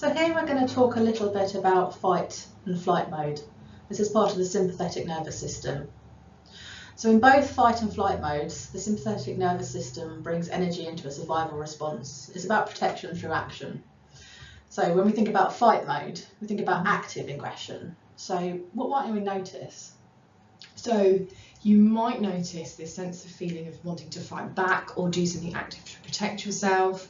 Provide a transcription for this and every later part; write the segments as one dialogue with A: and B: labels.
A: So here we're going to talk a little bit about fight and flight mode. This is part of the sympathetic nervous system. So in both fight and flight modes, the sympathetic nervous system brings energy into a survival response. It's about protection through action. So when we think about fight mode, we think about active aggression. So what might we notice?
B: So you might notice this sense of feeling of wanting to fight back or do something active to protect yourself.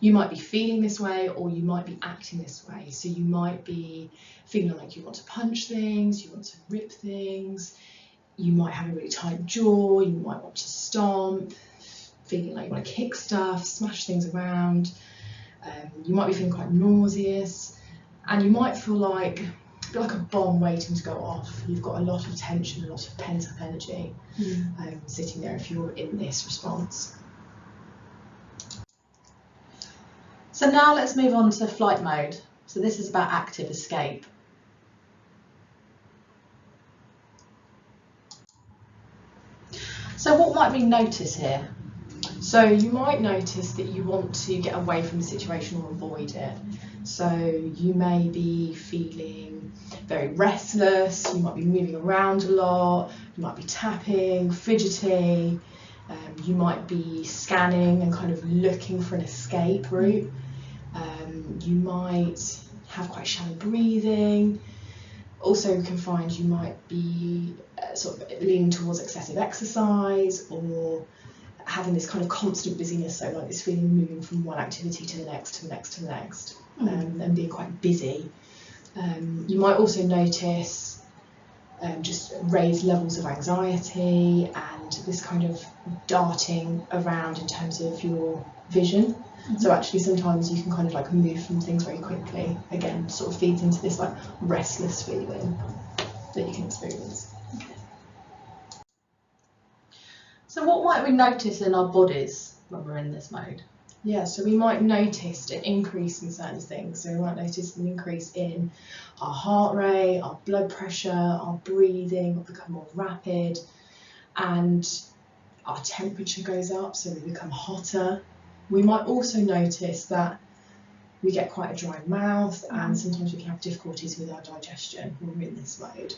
B: You might be feeling this way, or you might be acting this way. So you might be feeling like you want to punch things, you want to rip things, you might have a really tight jaw, you might want to stomp, feeling like you want to kick stuff, smash things around. You might be feeling quite nauseous, and you might feel like a bomb waiting to go off. You've got a lot of tension, a lot of pent-up energy sitting there if you're in this response.
A: So now let's move on to flight mode. So this is about active escape. So what might we notice here?
B: So you might notice that you want to get away from the situation or avoid it. So you may be feeling very restless, you might be moving around a lot, you might be tapping, fidgety, you might be scanning and kind of looking for an escape route. You might have quite shallow breathing. Also, you can find you might be sort of leaning towards excessive exercise, or having this kind of constant busyness, so like this feeling moving from one activity to the next, to the next, to the next, and being quite busy. You might also notice just raised levels of anxiety and this kind of darting around in terms of your vision. So actually sometimes you can kind of like move from things very quickly. Again, sort of feeds into this like restless feeling that you can experience.
A: Okay. So what might we notice in our bodies when we're in this mode?
B: Yeah, so we might notice an increase in certain things. So we might notice an increase in our heart rate, our blood pressure, our breathing will become more rapid, and our temperature goes up, so we become hotter. We might also notice that we get quite a dry mouth, and sometimes we can have difficulties with our digestion when we're in this mode.